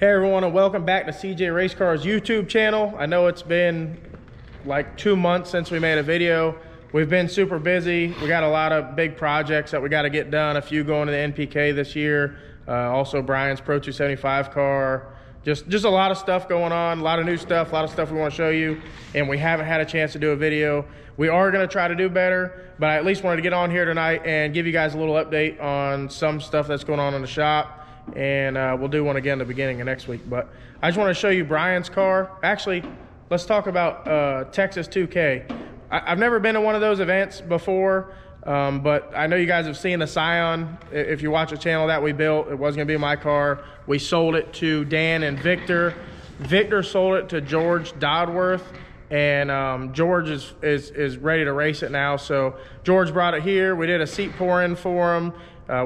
Hey everyone, and welcome back to CJ Race Cars YouTube channel. I know it's been like 2 months since we made a video. We've been super busy. We got a lot of big projects that we got to get done. A few going to the NPK this year. Also Brian's Pro 275 car. Just a lot of stuff going on, a lot of new stuff, a lot of stuff we want to show you, and we haven't had a chance to do a video. We are going to try to do better, but I at least wanted to get on here tonight and give you guys a little update on some stuff that's going on in the shop. And we'll do one again at the beginning of next week. But I just want to show you Brian's car. Actually, let's talk about Texas 2K. I've never been to one of those events before, but I know you guys have seen the Scion. If you watch the channel that we built, it was going to be my car. We sold it to Dan and Victor. Victor sold it to George Dodworth, and George is ready to race it now. So George brought it here. We did a seat pour in for him.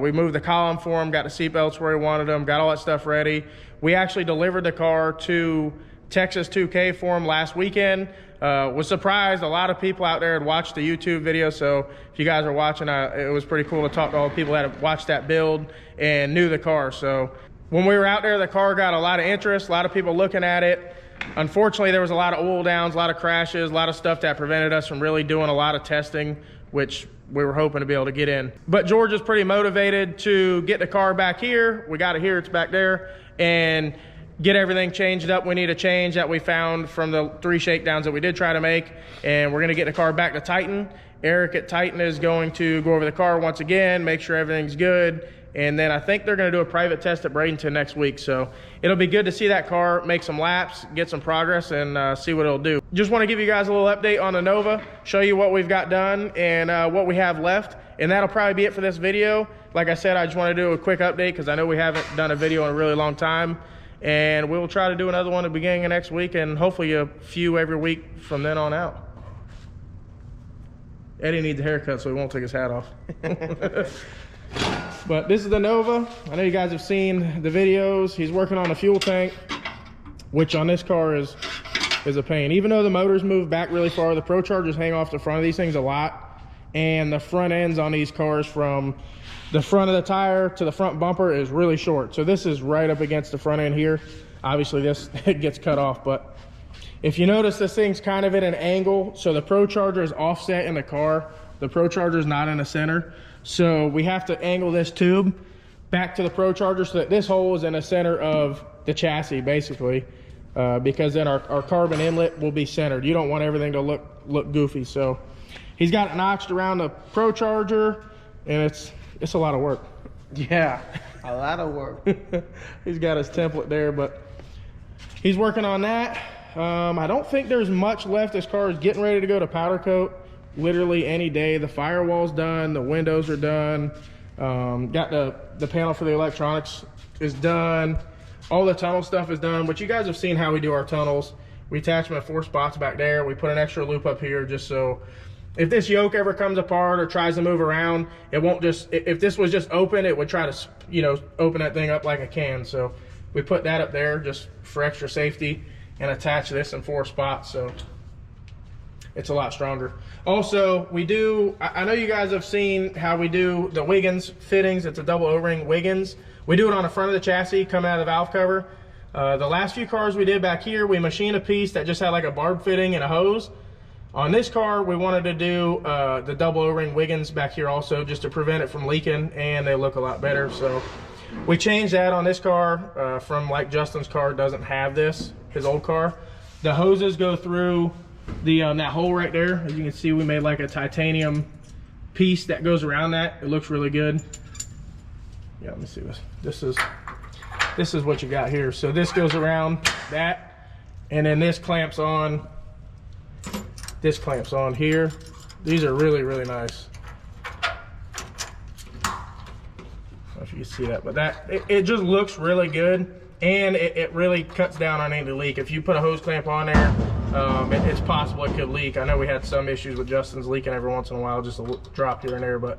We moved the column for him, got the seat belts where he wanted them, got all that stuff ready. We actually delivered the car to Texas 2K for him last weekend. Was surprised a lot of people out there had watched the YouTube video, so if you guys are watching, it was pretty cool to talk to all the people that had watched that build and knew the car. So when we were out there, the car got a lot of interest, a lot of people looking at it. Unfortunately, there was a lot of oil downs, a lot of crashes, a lot of stuff that prevented us from really doing a lot of testing, which we were hoping to be able to get in. But George is pretty motivated to get the car back here. We got it here, it's back there, and get everything changed up. We need a change that we found from the 3 shakedowns that we did try to make, and we're gonna get the car back to Titan. Eric at Titan is going to go over the car once again, make sure everything's good, and then I think they're gonna do a private test at Bradenton next week. So it'll be good to see that car make some laps, get some progress, and see what it'll do. Just wanna give you guys a little update on the Nova, show you what we've got done and what we have left. And that'll probably be it for this video. Like I said, I just wanna do a quick update because I know we haven't done a video in a really long time. And we'll try to do another one at the beginning of next week, and hopefully a few every week from then on out. Eddie needs a haircut, so he won't take his hat off. But this is the Nova. I know you guys have seen the videos. He's working on a fuel tank, which on this car is a pain. Even though the motors move back really far, the Pro Chargers hang off the front of these things a lot. And the front ends on these cars from the front of the tire to the front bumper is really short. So this is right up against the front end here. Obviously this it gets cut off, but if you notice, this thing's kind of at an angle. So the Pro Charger is offset in the car. The Pro Charger is not in the center. So we have to angle this tube back to the Pro Charger so that this hole is in the center of the chassis, basically, because then our carbon inlet will be centered. You don't want everything to look goofy. So he's got it notched around the Pro Charger, and it's a lot of work. Yeah, a lot of work. He's got his template there, but he's working on that. I don't think there's much left. This car is getting ready to go to powder coat literally any day. The firewall's done, the windows are done, got the panel for the electronics is done, all the tunnel stuff is done. But you guys have seen how we do our tunnels. We attach them at 4 spots back there. We put an extra loop up here just so if this yoke ever comes apart or tries to move around, it won't just, if this was just open, it would try to, you know, open that thing up like a can. So we put that up there just for extra safety and attach this in 4 spots. So it's a lot stronger. Also, we do, I know you guys have seen how we do the Wiggins fittings. It's a double O-ring Wiggins. We do it on the front of the chassis, coming out of the valve cover. The last few cars we did back here, we machined a piece that just had like a barb fitting and a hose. On this car, we wanted to do the double O-ring Wiggins back here also, just to prevent it from leaking, and they look a lot better. So we changed that on this car from like Justin's car doesn't have this, his old car. The hoses go through the that hole right there. As you can see, we made like a titanium piece that goes around that. It looks really good. Yeah, let me see this. This is what you got here. So this goes around that, and then this clamps on. This clamps on here. These are really, really nice. I don't know if you can see that, but it just looks really good, and it really cuts down on any leak. If you put a hose clamp on there, it's possible it could leak. I know we had some issues with Justin's leaking every once in a while, just a drop here and there, but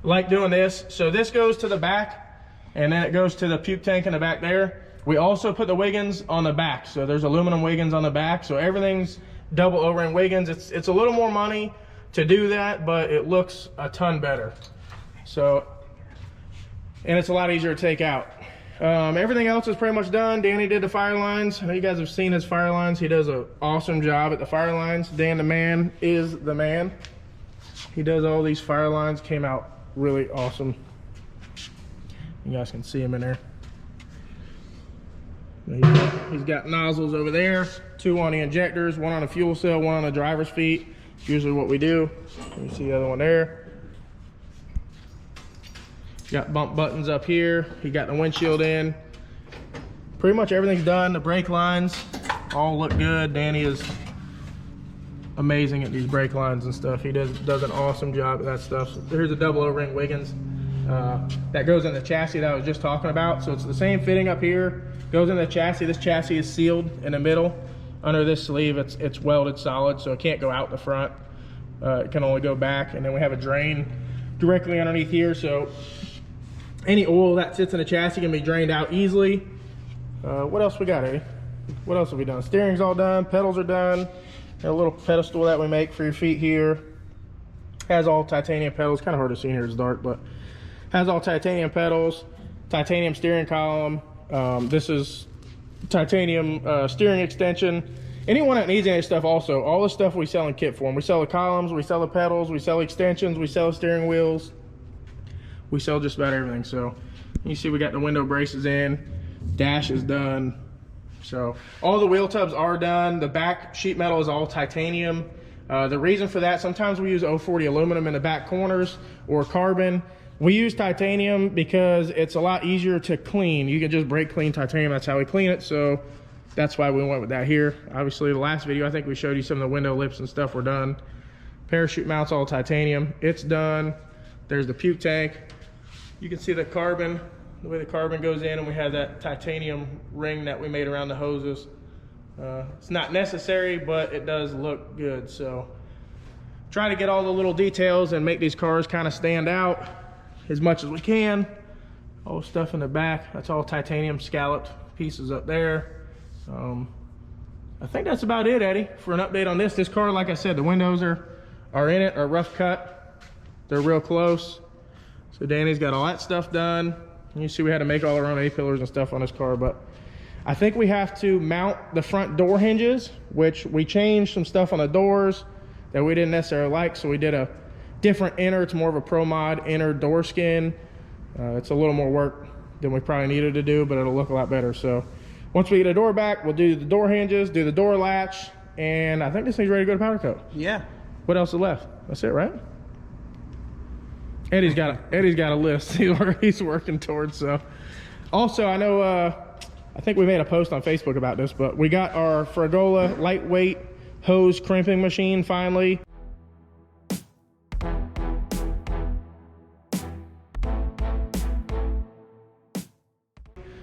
I like doing this. So this goes to the back, and then it goes to the puke tank in the back there. We also put the Wiggins on the back, so there's aluminum Wiggins on the back, so everything's double O-ring Wiggins. It's a little more money to do that, but it looks a ton better. So, and it's a lot easier to take out. Everything else is pretty much done. Danny did the fire lines. I know you guys have seen his fire lines. He does an awesome job at the fire lines. Dan the man is the man. He does all these fire lines. Came out really awesome. You guys can see him in there. He's got nozzles over there, 2 on the injectors, 1 on the fuel cell, 1 on the driver's feet. It's usually what we do. You see the other one there. Got bump buttons up here. He got the windshield in. Pretty much everything's done. The brake lines all look good. Danny is amazing at these brake lines and stuff. He does an awesome job at that stuff. So here's a double O-ring Wiggins that goes in the chassis that I was just talking about. So it's the same fitting up here. Goes in the chassis. This chassis is sealed in the middle. Under this sleeve, it's welded solid, so it can't go out the front. It can only go back. And then we have a drain directly underneath here, so any oil that sits in the chassis can be drained out easily. What else we got, Eddie? What else have we done? Steering's all done, pedals are done. Got a little pedestal that we make for your feet here. Has all titanium pedals. Kind of hard to see in here, it's dark, but has all titanium pedals, titanium steering column. This is titanium steering extension. Anyone that needs any stuff, also, all the stuff we sell in kit form. We sell the columns, we sell the pedals, we sell extensions, we sell the steering wheels. We sell just about everything. So you see we got the window braces in, dash is done. So all the wheel tubs are done. The back sheet metal is all titanium. The reason for that, sometimes we use 040 aluminum in the back corners or carbon. We use titanium because it's a lot easier to clean. You can just brake clean titanium, that's how we clean it. So that's why we went with that here. Obviously the last video, I think we showed you some of the window lips and stuff were done. Parachute mounts all titanium, it's done. There's the puke tank. You can see the carbon, the way the carbon goes in, and we have that titanium ring that we made around the hoses. It's not necessary, but it does look good. So try to get all the little details and make these cars kind of stand out as much as we can. All the stuff in the back, that's all titanium scalloped pieces up there. I think that's about it, Eddie, for an update on this. This car, like I said, the windows are in it, are rough cut. They're real close. So Danny's got all that stuff done. You see we had to make all our own A-pillars and stuff on this car, but I think we have to mount the front door hinges, which we changed some stuff on the doors that we didn't necessarily like, so we did a different inner. It's more of a Pro Mod inner door skin. It's a little more work than we probably needed to do, but it'll look a lot better. So once we get the door back, we'll do the door hinges, do the door latch, and I think this thing's ready to go to powder coat. Yeah. What else is left? That's it, right? Eddie's got a list he's working towards. So also, I know I think we made a post on Facebook about this, but we got our Fragola lightweight hose crimping machine finally.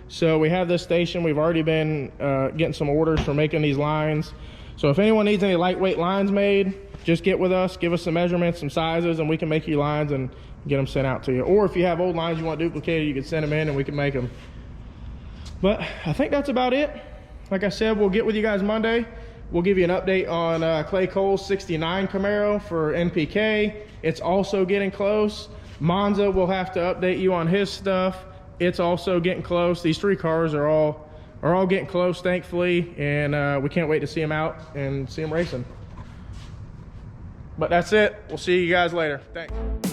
So we have this station. We've already been getting some orders for making these lines. So if anyone needs any lightweight lines made, just get with us, give us some measurements, some sizes, and we can make you lines and get them sent out to you. Or if you have old lines you want duplicated, you can send them in and we can make them. But I think that's about it. Like I said, we'll get with you guys Monday. We'll give you an update on Clay Cole's 69 Camaro for NPK. It's also getting close. Monza will have to update you on his stuff. It's also getting close. These 3 cars are all getting close, thankfully, and we can't wait to see them out and see them racing. But that's it. We'll see you guys later. Thanks.